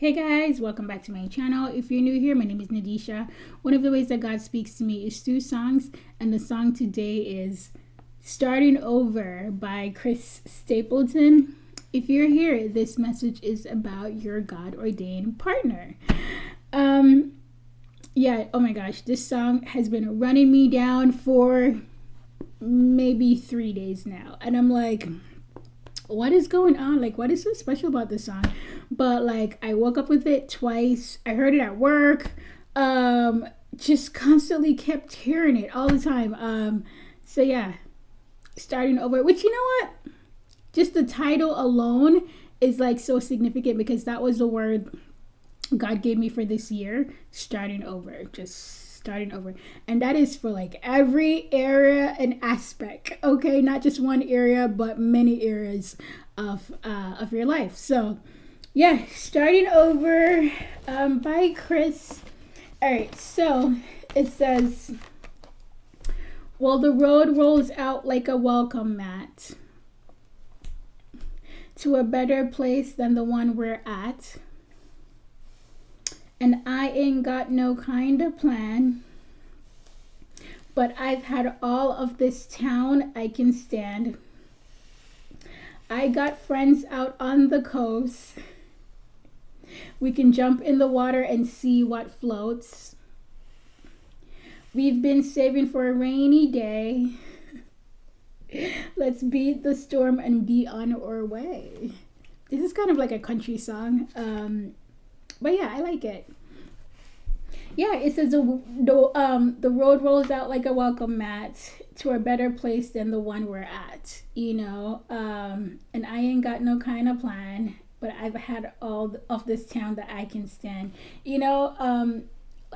Hey guys, welcome back to my channel. If you're new here, my name is Nadisha. One of the ways that God speaks to me is through songs, and the song today is Starting Over by Stapleton. If you're here, this message is about your God-ordained partner. Oh my gosh, this song has been running me down for maybe 3 days now, and I'm like, what is going on? Like, what is so special about this song? But like, I woke up with it twice. I heard it at work. Just constantly kept hearing it all the time. So yeah, Starting Over, which, you know what, just the title alone is like so significant, because that was the word God gave me for this year. Starting over, just starting over. And that is for like every area and aspect, okay? Not just one area, but many areas of your life. So yeah, Starting Over by Chris. All right, so it says, well, the road rolls out like a welcome mat to a better place than the one we're at. And I ain't got no kind of plan, but I've had all of this town I can stand. I got friends out on the coast. We can jump in the water and see what floats. We've been saving for a rainy day. Let's beat the storm and be on our way. This is kind of like a country song. But yeah, I like it. Yeah, it says the road rolls out like a welcome mat to a better place than the one we're at, you know. And I ain't got no kind of plan, but I've had all of this town that I can stand, you know.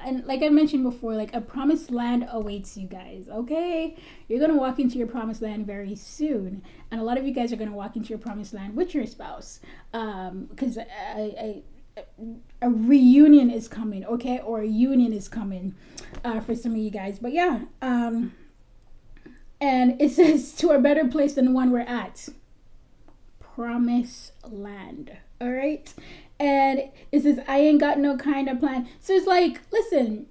And like I mentioned before, like, a promised land awaits you guys, okay? You're going to walk into your promised land very soon. And a lot of you guys are going to walk into your promised land with your spouse. Because a reunion is coming, okay? Or a union is coming for some of you guys. But yeah, and it says to a better place than the one we're at. Promised land, all right? And it says, I ain't got no kind of plan. So it's like, listen,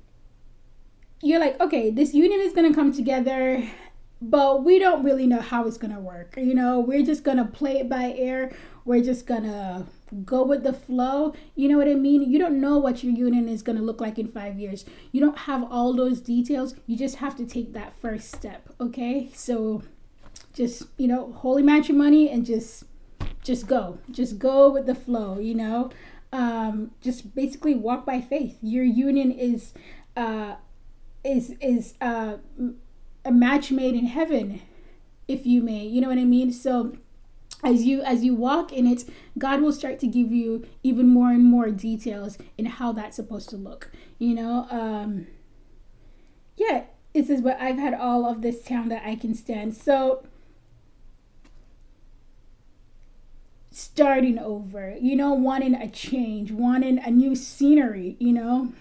you're like, okay, this union is going to come together, but we don't really know how it's going to work. You know, we're just going to play it by ear. We're just going to go with the flow. You know what I mean? You don't know what your union is going to look like in 5 years. You don't have all those details. You just have to take that first step, okay? So just, you know, holy matrimony, and just go with the flow, you know. Just basically walk by faith. Your union is a match made in heaven, if you may, you know what I mean? So as you walk in it, God will start to give you even more and more details in how that's supposed to look, you know. Yeah, it says, but I've had all of this town that I can stand. So starting over, you know, wanting a change, wanting a new scenery, you know.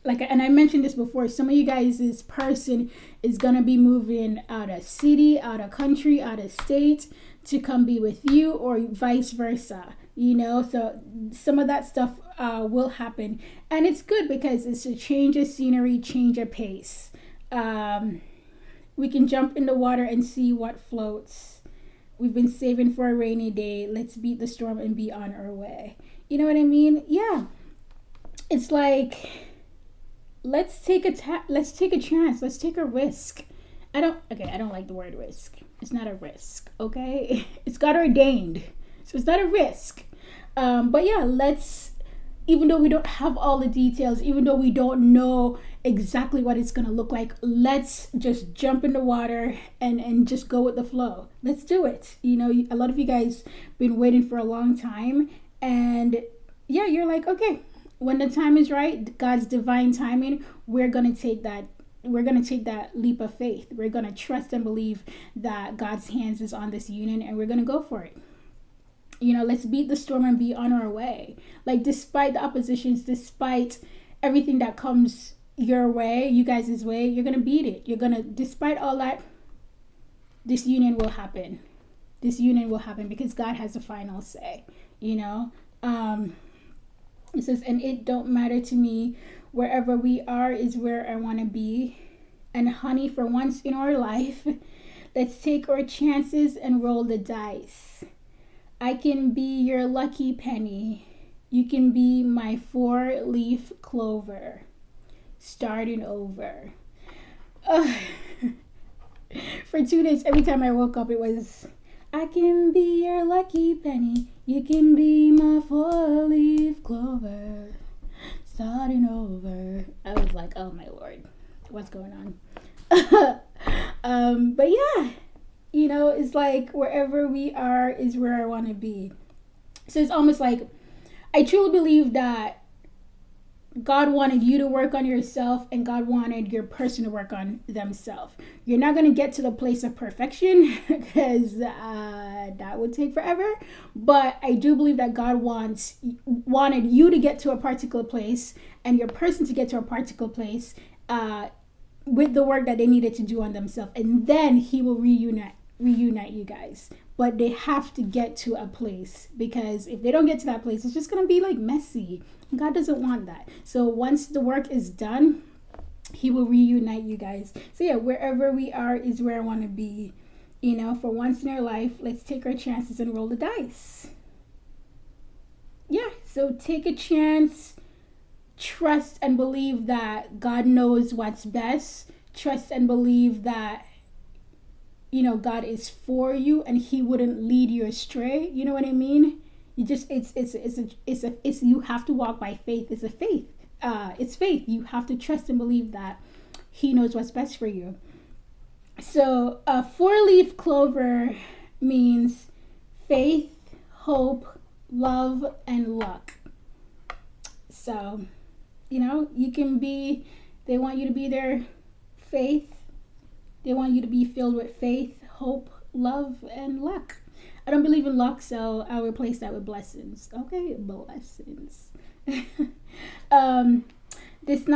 Like, and I mentioned this before, some of you guys, this person is gonna be moving out of city, out of country, out of state to come be with you, or vice versa, you know. So some of that stuff will happen, and it's good because it's a change of scenery, change of pace. We can jump in the water and see what floats. We've been saving for a rainy day. Let's beat the storm and be on our way. You know what I mean? Yeah. It's like, let's take a chance. Let's take a risk. I don't like the word risk. It's not a risk, okay? It's God ordained. So it's not a risk. But yeah, even though we don't have all the details, even though we don't know exactly what it's going to look like, let's just jump in the water and just go with the flow. Let's do it. You know, a lot of you guys been waiting for a long time, and yeah, you're like, okay, when the time is right, God's divine timing, we're going to take that leap of faith. We're going to trust and believe that God's hands is on this union, and we're going to go for it. You know, let's beat the storm and be on our way. Like, despite the oppositions, despite everything that comes your way, you guys' way, you're going to beat it. Despite all that, this union will happen. This union will happen because God has the final say, you know. It says, and it don't matter to me. Wherever we are is where I want to be. And honey, for once in our life, let's take our chances and roll the dice. I can be your lucky penny. You can be my 4-leaf clover. Starting over. For 2 days, every time I woke up, it was, I can be your lucky penny. You can be my 4-leaf clover. Starting over. I was like, oh my Lord, what's going on? But yeah, it's like wherever we are is where I want to be. So it's almost like I truly believe that God wanted you to work on yourself and God wanted your person to work on themselves. You're not going to get to the place of perfection because that would take forever. But I do believe that God wanted you to get to a particular place and your person to get to a particular place with the work that they needed to do on themselves. And then he will reunite you guys. But they have to get to a place, because if they don't get to that place, it's just going to be like messy. God doesn't want that. So once the work is done, he will reunite you guys. So yeah, wherever we are is where I want to be. For once in our life, let's take our chances and roll the dice. Yeah, so take a chance. Trust and believe that God knows what's best. Trust and believe that God is for you and he wouldn't lead you astray. You know what I mean? You just you have to walk by faith. It's faith. You have to trust and believe that he knows what's best for you. So a 4-leaf clover means faith, hope, love, and luck. So, they want you to be their faith. They want you to be filled with faith, hope, love, and luck. I don't believe in luck, so I'll replace that with blessings. Okay, blessings. This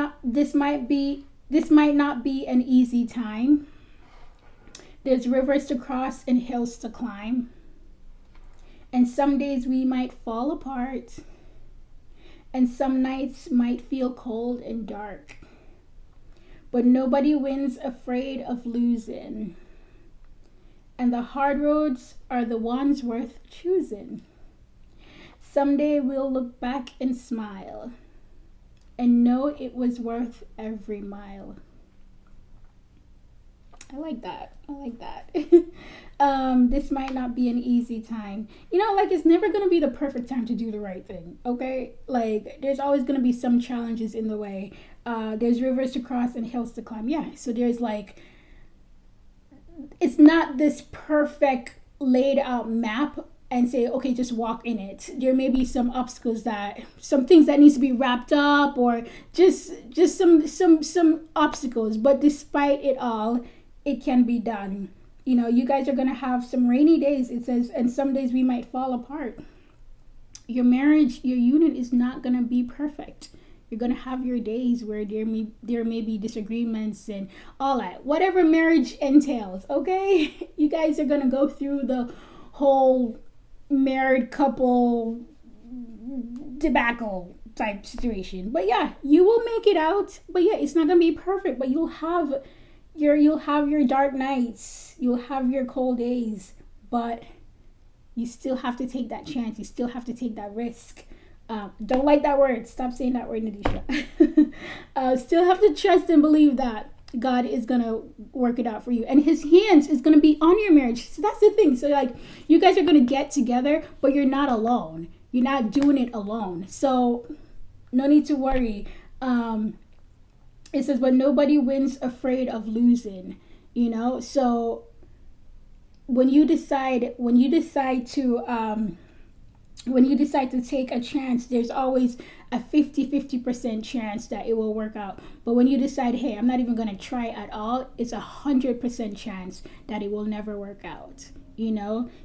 might not be an easy time. There's rivers to cross and hills to climb. And some days we might fall apart. And some nights might feel cold and dark. But nobody wins afraid of losing. And the hard roads are the ones worth choosing. Someday we'll look back and smile and know it was worth every mile. I like that. This might not be an easy time. It's never going to be the perfect time to do the right thing, okay? There's always going to be some challenges in the way. There's rivers to cross and hills to climb. Yeah, so there's it's not this perfect laid out map and say, okay, just walk in it. There may be some obstacles, some things that needs to be wrapped up, or just some obstacles. But despite it all, it can be done. You guys are going to have some rainy days, it says, and some days we might fall apart. Your marriage, your union is not going to be perfect. You're going to have your days where there may be disagreements and all that. Whatever marriage entails, okay? You guys are going to go through the whole married couple debacle type situation. But yeah, you will make it out. But yeah, it's not going to be perfect, but you'll have your dark nights. You'll have your cold days. But you still have to take that chance. You still have to take that risk. Don't like that word. Stop saying that word, Nadisha. Still have to trust and believe that God is going to work it out for you. And his hands is going to be on your marriage. So that's the thing. So you guys are going to get together, but you're not alone. You're not doing it alone. So no need to worry. It says, but nobody wins afraid of losing, So when you decide to take a chance, there's always a 50% chance that it will work out. But when you decide, hey, I'm not even going to try at all, it's 100% chance that it will never work out,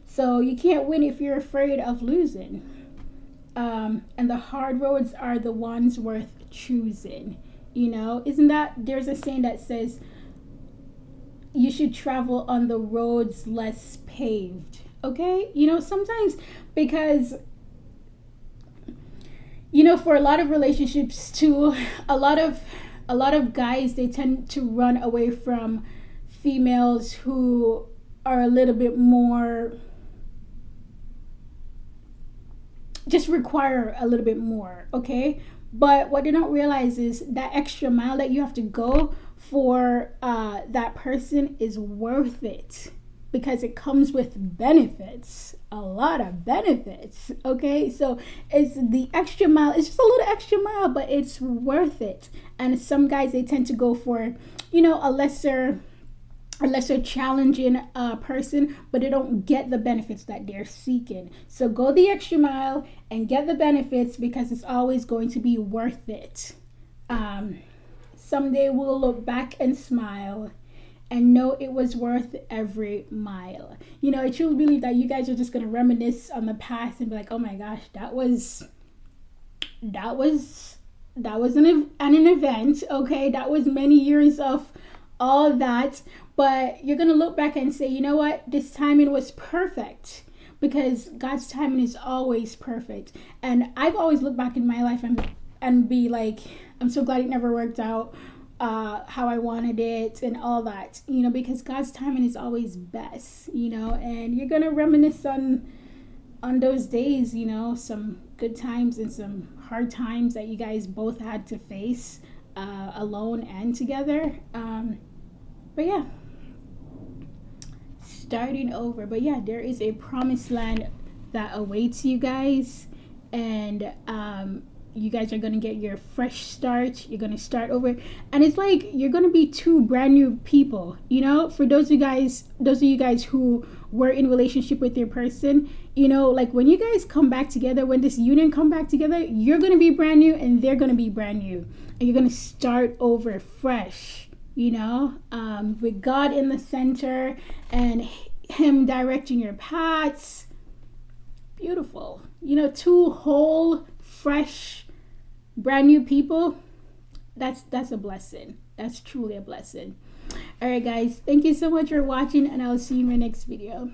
So you can't win if you're afraid of losing. And the hard roads are the ones worth choosing, there's a saying that says you should travel on the roads less paved. Okay, sometimes, because You know, for a lot of relationships too, a lot of guys, they tend to run away from females who are a little bit more, just require a little bit more, okay? But what they don't realize is that extra mile that you have to go for that person is worth it, because it comes with benefits, a lot of benefits, okay? So it's the extra mile, it's just a little extra mile, but it's worth it. And some guys, they tend to go for, you know, a lesser challenging person, but they don't get the benefits that they're seeking. So go the extra mile and get the benefits, because it's always going to be worth it. Someday we'll look back and smile and know it was worth every mile. You know, I truly believe that you guys are just going to reminisce on the past and be like, oh my gosh, that was an event, okay? That was many years of all that. But you're going to look back and say, you know what? This timing was perfect, because God's timing is always perfect. And I've always looked back in my life and be like, I'm so glad it never worked out how I wanted it and all that, you know, because God's timing is always best, you know. And you're going to reminisce on those days, you know, some good times and some hard times that you guys both had to face alone and together. But yeah, starting over. But yeah, there is a promised land that awaits you guys, and you guys are going to get your fresh start. You're going to start over, and it's like you're going to be two brand new people, you know. For those of you guys who were in relationship with your person, you know, like when you guys come back together, when this union come back together, you're going to be brand new and they're going to be brand new, and you're going to start over fresh, you know, with God in the center and him directing your paths. Beautiful. You know, two whole, fresh, brand new people. That's a blessing. That's truly a blessing. All right, guys. Thank you so much for watching, and I'll see you in my next video.